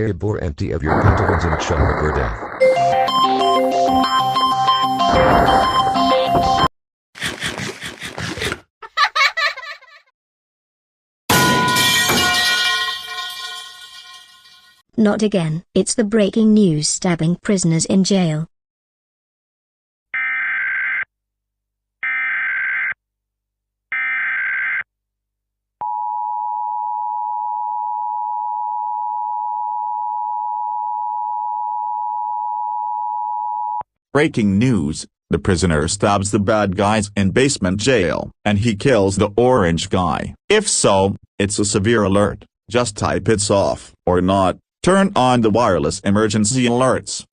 a bore empty of your contents and shove it for death. Not again. It's the breaking news: stabbing prisoners in jail. Breaking news: the prisoner stabs the bad guys in basement jail, and he kills the orange guy. If so, it's a severe alert. Just type "it's off" or "not." Turn on the wireless emergency alerts.